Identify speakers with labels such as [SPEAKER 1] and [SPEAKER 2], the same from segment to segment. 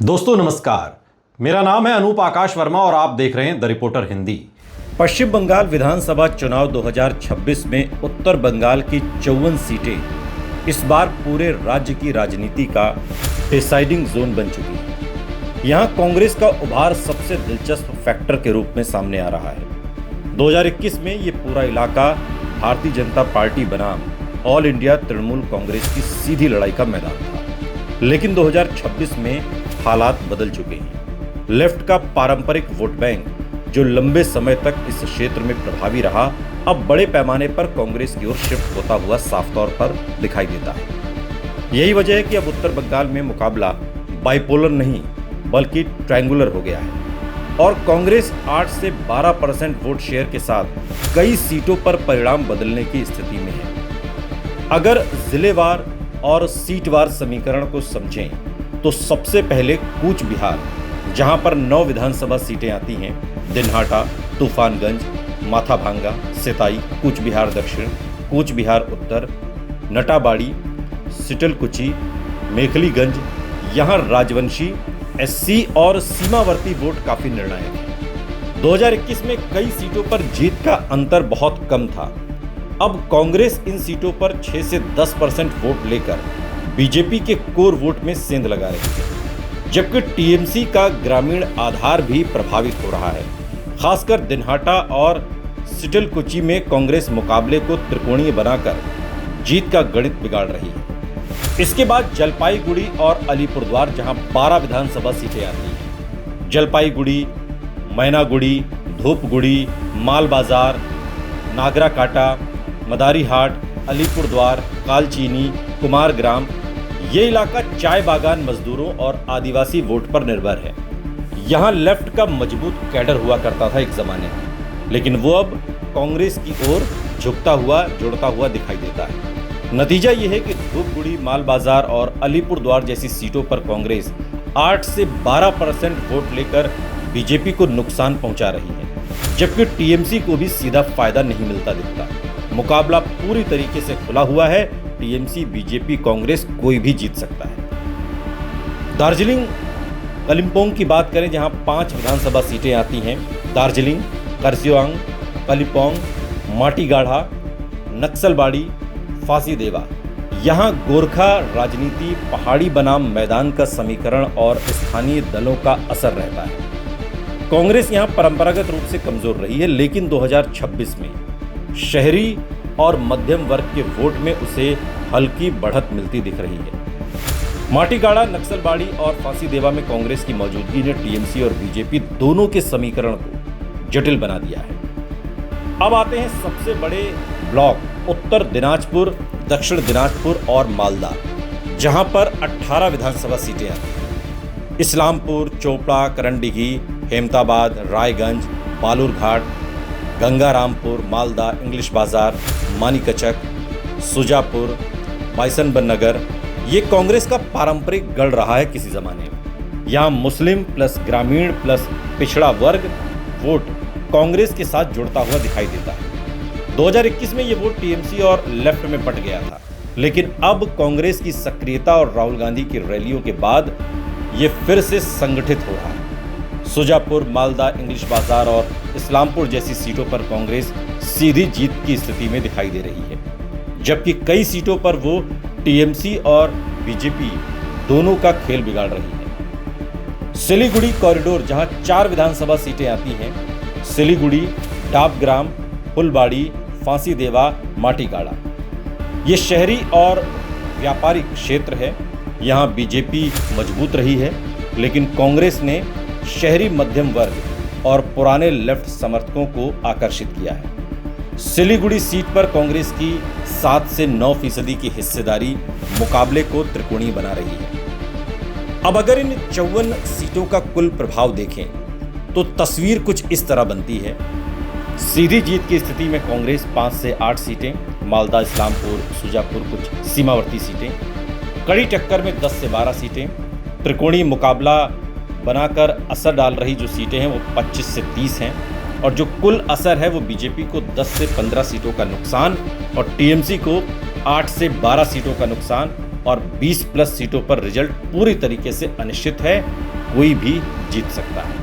[SPEAKER 1] दोस्तों नमस्कार, मेरा नाम है अनूप आकाश वर्मा और आप देख रहे हैं द रिपोर्टर हिंदी।
[SPEAKER 2] पश्चिम बंगाल विधानसभा चुनाव 2026 में उत्तर बंगाल की 54 सीटें इस बार पूरे राज्य की राजनीति का डिसाइडिंग जोन बन चुकी है। यहां कांग्रेस का उभार सबसे दिलचस्प फैक्टर के रूप में सामने आ रहा है। 2021 में ये पूरा इलाका भारतीय जनता पार्टी बनाम ऑल इंडिया तृणमूल कांग्रेस की सीधी लड़ाई का मैदान था, लेकिन 2026 में हालात बदल चुके हैं। लेफ्ट का पारंपरिक वोट बैंक जो लंबे समय तक इस क्षेत्र में प्रभावी रहा, अब बड़े पैमाने पर कांग्रेस की ओर शिफ्ट होता हुआ साफ तौर पर दिखाई देता है। यही वजह है कि अब उत्तर बंगाल में मुकाबला बाइपोलर नहीं बल्कि ट्रायंगुलर हो गया है और कांग्रेस 8 से 12% वोट शेयर के साथ कई सीटों पर परिणाम बदलने की स्थिति में है। अगर जिलेवार और सीटवार समीकरण को समझें तो सबसे पहले कूच बिहार, जहां पर 9 विधानसभा सीटें आती हैं, दिनहाटा, तूफानगंज, माथाभांगा, सिताई, कूच बिहार दक्षिण, कूच बिहार उत्तर, नटाबाड़ी, सिटलकुची, मेखलीगंज, यहां राजवंशी, एससी और सीमावर्ती वोट काफी निर्णायक है। 2021 में कई सीटों पर जीत का अंतर बहुत कम था। अब कांग्रेस इन सीटों पर 6 से 10% वोट लेकर बीजेपी के कोर वोट में सेंध लगा रही है, जबकि टीएमसी का ग्रामीण आधार भी प्रभावित हो रहा है। खासकर दिनहाटा और सिटलकुची में कांग्रेस मुकाबले को त्रिकोणीय बनाकर जीत का गणित बिगाड़ रही है। इसके बाद जलपाईगुड़ी और अलीपुरद्वार, जहां 12 विधानसभा सीटें आती हैं। जलपाईगुड़ी, मैनागुड़ी, धूपगुड़ी, मालबाजार, नागराकाटा, मदारीहाट, अलीपुरद्वार, कालचीनी, कुमारग्राम, ये इलाका चाय बागान मजदूरों और आदिवासी वोट पर निर्भर है। यहाँ लेफ्ट का मजबूत कैडर हुआ करता था एक जमाने में, लेकिन वो अब कांग्रेस की ओर झुकता हुआ जुड़ता हुआ दिखाई देता है। नतीजा ये है कि धूपगुड़ी, मालबाजार और अलीपुरद्वार जैसी सीटों पर कांग्रेस 8 से 12% वोट लेकर बीजेपी को नुकसान पहुंचा रही है, जबकि टीएमसी को भी सीधा फायदा नहीं मिलता दिखता। मुकाबला पूरी तरीके से खुला हुआ है। टीएमसी, बीजेपी, कांग्रेस कोई भी जीत सकता है। दार्जिलिंग, कलिम्पोंग की बात करें, जहां 5 विधानसभा सीटें आती हैं। दार्जिलिंग, कर्सियांग, कलिम्पोंग, माटीगाढ़ा, नक्सलबाड़ी, फांसीदेवा, यहां गोरखा राजनीति, पहाड़ी बनाम मैदान का समीकरण और स्थानीय दलों का असर रहता है। कांग्रेस यहां परंपरागत रूप से कमजोर रही है, लेकिन 2026 में शहरी और मध्यम वर्ग के वोट में उसे हल्की बढ़त मिलती दिख रही है। माटीगाड़ा, नक्सलबाड़ी और फांसीदेवा में कांग्रेस की मौजूदगी ने टीएमसी और बीजेपी दोनों के समीकरण को जटिल बना दिया है। अब आते हैं सबसे बड़े ब्लॉक उत्तर दिनाजपुर, दक्षिण दिनाजपुर और मालदा, जहां पर 18 विधानसभा सीटें आती हैं। इस्लामपुर, चोपड़ा, करंडीघी, हेमताबाद, रायगंज, बालूरघाट, गंगारामपुर, मालदा, इंग्लिश बाजार, मानिकचक, सुजापुर, बाइसनबन नगर, ये कांग्रेस का पारंपरिक गढ़ रहा है किसी जमाने में। यहाँ मुस्लिम प्लस ग्रामीण प्लस पिछड़ा वर्ग वोट कांग्रेस के साथ जुड़ता हुआ दिखाई देता है। 2021 में ये वोट टीएमसी और लेफ्ट में बट गया था, लेकिन अब कांग्रेस की सक्रियता और राहुल गांधी की रैलियों के बाद ये फिर से संगठित हो रहा है। सुजापुर, मालदा, इंग्लिश बाजार और इस्लामपुर जैसी सीटों पर कांग्रेस सीधी जीत की स्थिति में दिखाई दे रही है, जबकि कई सीटों पर वो टीएमसी और बीजेपी दोनों का खेल बिगाड़ रही है। सिलीगुड़ी कॉरिडोर, जहां 4 विधानसभा सीटें आती हैं, सिलीगुड़ी, डाबग्राम, फुलबाड़ी, फांसीदेवा, माटीगाड़ा, ये शहरी और व्यापारिक क्षेत्र है। यहाँ बीजेपी मजबूत रही है, लेकिन कांग्रेस ने शहरी मध्यम वर्ग और पुराने लेफ्ट समर्थकों को आकर्षित किया है। सिलीगुड़ी सीट पर कांग्रेस की 7 से 9% की हिस्सेदारी मुकाबले को त्रिकोणीय बना रही है। अब अगर इन 54 सीटों का कुल प्रभाव देखें तो तस्वीर कुछ इस तरह बनती है। सीधी जीत की स्थिति में कांग्रेस 5 से 8 सीटें, मालदा, इस्लामपुर, सुजापुर कुछ सीमावर्ती सीटें, कड़ी टक्कर में 10 से 12 सीटें, त्रिकोणीय मुकाबला बनाकर असर डाल रही जो सीटें हैं वो 25 से 30 हैं, और जो कुल असर है वो बीजेपी को 10 से 15 सीटों का नुकसान और टीएमसी को 8 से 12 सीटों का नुकसान और 20 प्लस सीटों पर रिजल्ट पूरी तरीके से अनिश्चित है। कोई भी जीत सकता है।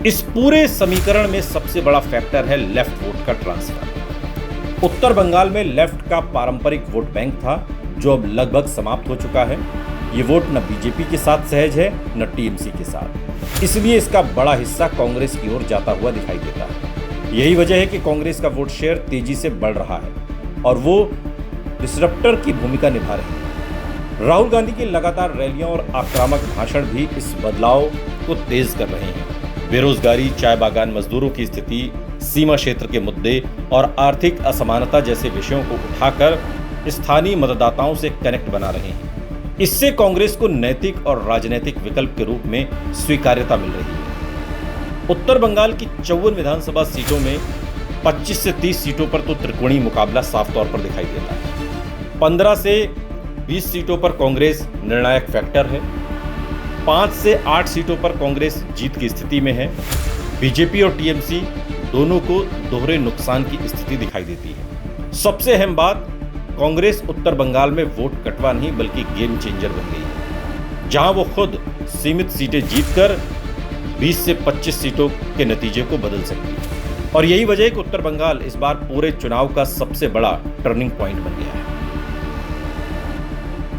[SPEAKER 2] इस पूरे समीकरण में सबसे बड़ा फैक्टर है लेफ्ट वोट का ट्रांसफर। उत्तर बंगाल में लेफ्ट का पारंपरिक वोट बैंक था जो अब लगभग समाप्त हो चुका है। ये वोट न बीजेपी के साथ सहज है न टीएमसी के साथ, इसलिए इसका बड़ा हिस्सा कांग्रेस की ओर जाता हुआ दिखाई देता है। यही वजह है कि कांग्रेस का वोट शेयर तेजी से बढ़ रहा है और वो डिसरप्टर की भूमिका निभा रही है। राहुल गांधी की लगातार रैलियां और आक्रामक भाषण भी इस बदलाव को तेज कर रहे हैं। बेरोजगारी, चाय बागान मजदूरों की स्थिति, सीमा क्षेत्र के मुद्दे और आर्थिक असमानता जैसे विषयों को उठाकर स्थानीय मतदाताओं से कनेक्ट बना रहे हैं। इससे कांग्रेस को नैतिक और राजनीतिक विकल्प के रूप में स्वीकार्यता मिल रही है। उत्तर बंगाल की 54 विधानसभा सीटों में 25 से 30 सीटों पर तो त्रिकोणीय मुकाबला साफ तौर पर दिखाई देता है। 15 से 20 सीटों पर कांग्रेस निर्णायक फैक्टर है। 5 से 8 सीटों पर कांग्रेस जीत की स्थिति में है। बीजेपी और टीएमसी दोनों को दोहरे नुकसान की स्थिति दिखाई देती है। सबसे अहम बात, कांग्रेस उत्तर बंगाल में वोट कटवा नहीं बल्कि गेम चेंजर बन गई है, जहां वो खुद सीमित सीटें जीतकर 20 से 25 सीटों के नतीजे को बदल सकती है। और यही वजह है कि उत्तर बंगाल इस बार पूरे चुनाव का सबसे बड़ा टर्निंग पॉइंट बन गया है।